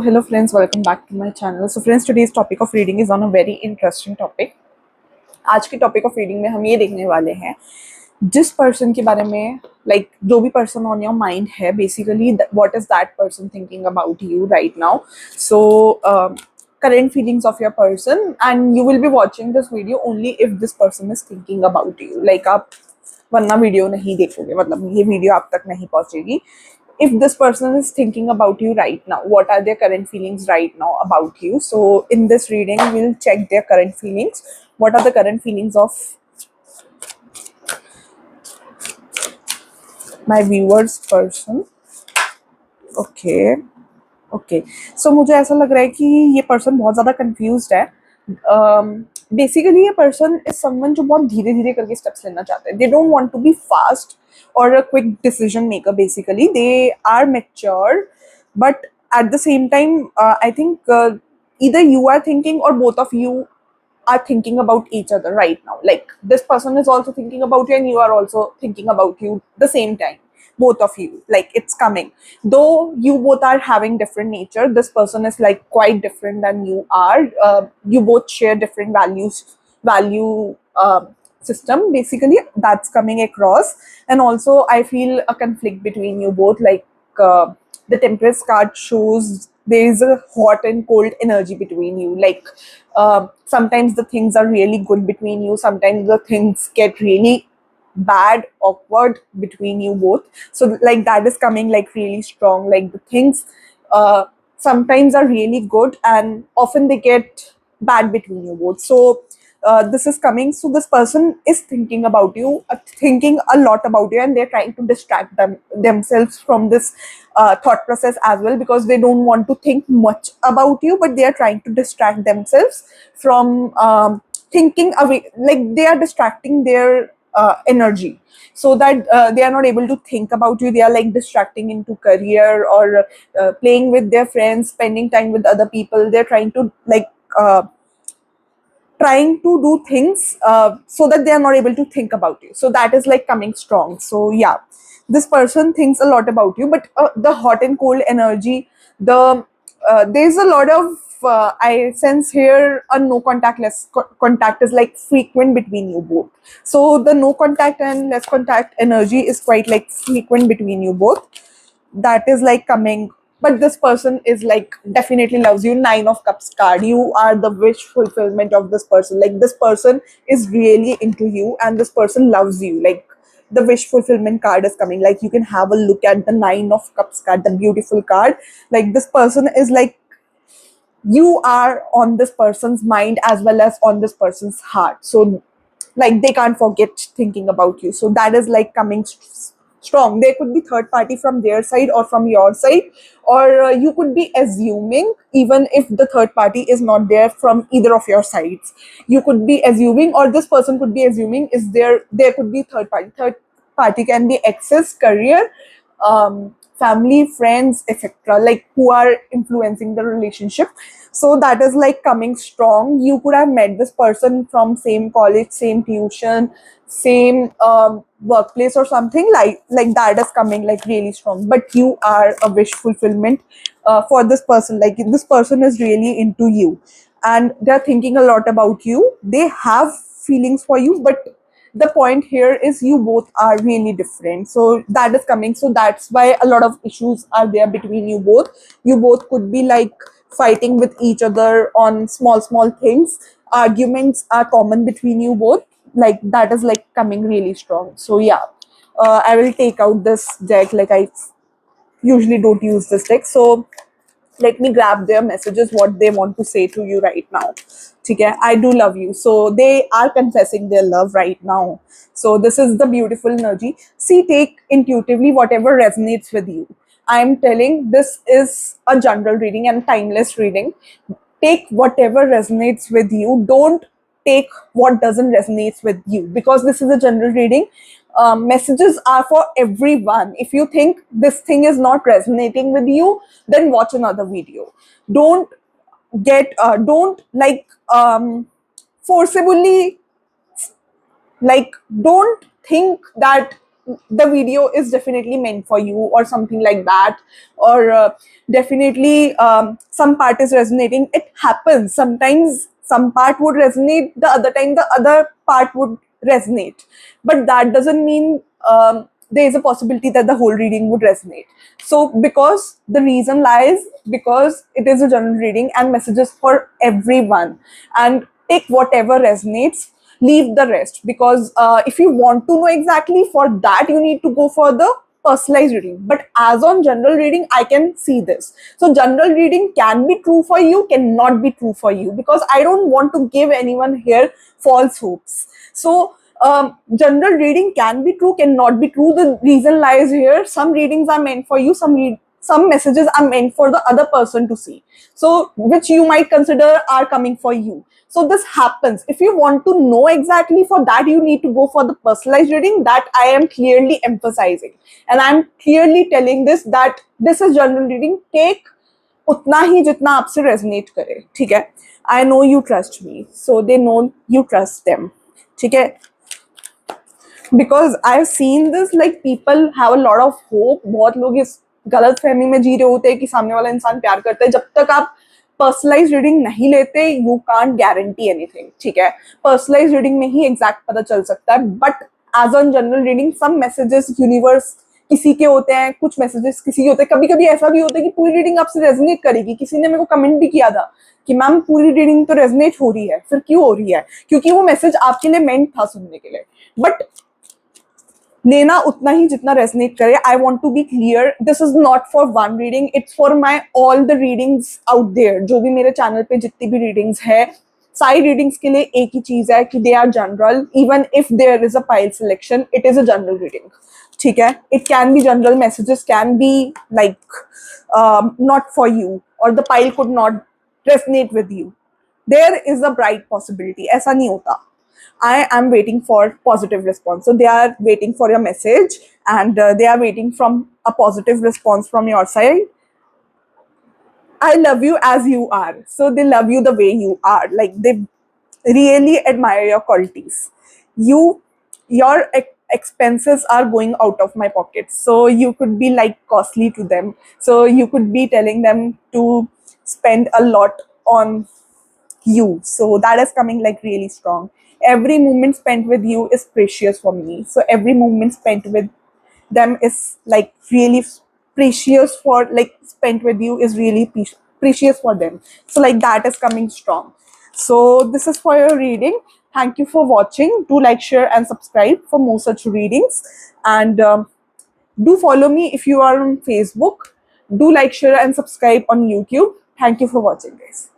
Hello friends, welcome back to my channel. So friends, today's topic of reading is on a very interesting topic. आज की topic of reading में हम ये देखने वाले हैं जिस पर्सन के बारे में जो भी पर्सन ऑन योर माइंड है basically what is that person thinking about you right now. So current feelings of your person, and you will be watching this video only if this person is thinking about you. आप वरना video नहीं देखोगे, मतलब ये video आप तक नहीं पहुंचेगी. If this person is thinking about you right now, what are their current feelings right now about you? So in this reading we'll check their current feelings. What are the current feelings of my viewers person? Okay. Okay. So मुझे ऐसा लग रहा है कि ये person बहुत ज़्यादा confused है. बेसिकली ये पर्सन इज समवन जो बहुत धीरे धीरे करके स्टेप्स लेना चाहते हैं. They don't want to be fast और a quick decision maker. Basically they are mature, but at the same time I think either you are thinking or both of you are thinking about each other right now. Like this person is also thinking about you and you are also thinking about you the same time, both of you. Like it's coming, though you both are having different nature. This person is like quite different than you are. You both share different value system. Basically that's coming across. And also I feel a conflict between you both. The Temperance card shows there is a hot and cold energy between you. Sometimes the things are really good between you, sometimes the things get really bad, awkward between you both. So like that is coming like really strong. Like the things sometimes are really good and often they get bad between you both. So this is coming. So this person is thinking about you, thinking a lot about you, and they're trying to distract themselves from this thought process as well, because they don't want to think much about you, but they are trying to distract themselves from thinking away. Like they are distracting their energy so that they are not able to think about you. They are like distracting into career or playing with their friends, spending time with other people. They're trying to trying to do things so that they are not able to think about you. So that is like coming strong. So yeah, this person thinks a lot about you, but the hot and cold energy, there's a lot of I sense here a no contact, contact is like frequent between you both. So the no contact and less contact energy is quite like frequent between you both. That is like coming. But this person is like definitely loves you. Nine of Cups card, you are the wish fulfillment of this person. Like this person is really into you and this person loves you. Like the wish fulfillment card is coming. Like you can have a look at the Nine of Cups card, the beautiful card. Like this person is like, you are on this person's mind as well as on this person's heart. So like they can't forget thinking about you. So that is like coming strong. There could be third party from their side or from your side, or you could be assuming, even if the third party is not there from either of your sides. You could be assuming, or this person could be assuming, is there could be third party can be access, career, family, friends, etc., like who are influencing the relationship. So that is like coming strong. You could have met this person from same college, same tuition, same workplace or something. Like that is coming like really strong. But you are a wish fulfillment for this person. Like this person is really into you and they're thinking a lot about you. They have feelings for you, but the point here is you both are really different. So that is coming. So that's why a lot of issues are there between you both. You both could be like fighting with each other on small things. Arguments are common between you both. Like that is like coming really strong. So yeah, I will take out this deck. Like I usually don't use this deck. So let me grab their messages, what they want to say to you right now. Okay, I do love you. So they are confessing their love right now. So this is the beautiful energy. See, take intuitively whatever resonates with you. I'm telling, this is a general reading and timeless reading. Take whatever resonates with you. Don't take what doesn't resonate with you, because this is a general reading. Messages are for everyone. If you think this thing is not resonating with you, then watch another video. Don't don't forcibly, like don't think that the video is definitely meant for you or something like that, or definitely some part is resonating. It happens sometimes, some part would resonate, the other time the other part would resonate, but that doesn't mean there is a possibility that the whole reading would resonate. So because the reason lies because it is a general reading and messages for everyone, and take whatever resonates, leave the rest, because if you want to know exactly, for that you need to go for the personalized reading. But as on general reading, I can see this. So general reading can be true for you, cannot be true for you, because I don't want to give anyone here false hopes. So general reading can be true, cannot be true. The reason lies here. Some readings are meant for you, some messages are meant for the other person to see, so which you might consider are coming for you. So this happens. If you want to know exactly, for that you need to go for the personalized reading, that I am clearly emphasizing, and I'm clearly telling this, that this is general reading. Take उतना ही जितना आपसे resonate करे, ठीक है. I know you trust me, so they know you trust them, ठीक है. Because I have seen this, like people have a lot of hope. बहुत लोग इस गलत फहमी में जी रहे होते हैं कि सामने वाला इंसान प्यार करता है. जब तक आप पर्सनलाइज रीडिंग नहीं लेते, यू कांट गारंटी एनीथिंग, ठीक है. पर्सनलाइज रीडिंग में ही एग्जैक्ट पता चल सकता है, but as on general reading some messages universe किसी के होते हैं, कुछ मैसेजेस किसी के होते हैं. कभी कभी ऐसा भी होता है कि पूरी रीडिंग आपसे रेजोनेट करेगी. किसी ने मेरे को कमेंट भी किया था कि मैम पूरी रीडिंग तो रेजोनेट हो रही है, फिर क्यों हो रही है? क्योंकि वो मैसेज आपके लिए मेंट था सुनने के लिए. बट लेना उतना ही जितना रेजनेट करे. I want to be clear, this is not for one reading, it's for my all the readings out there. जो भी मेरे चैनल पे जितनी भी रीडिंग्स है, सारी रीडिंग्स के लिए एक ही चीज है कि they are general. Even if there is a pile selection, it is a general reading, ठीक है. It can be general, messages can be like not for you, और the pile could not resonate with you. There is a bright possibility. ऐसा नहीं होता. I am waiting for positive response. So they are waiting for your message, and they are waiting from a positive response from your side. I love you as you are. So they love you the way you are. Like they really admire your qualities. You, your expenses are going out of my pocket. So you could be like costly to them. So you could be telling them to spend a lot on you. So that is coming like really strong. Every moment spent with you is precious for me. So every moment spent with them is like really precious, for like spent with you is really precious for them. So like that is coming strong. So this is for your reading. Thank you for watching. Do like, share and subscribe for more such readings. And do follow me if you are on Facebook. Do like, share and subscribe on YouTube. Thank you for watching, guys.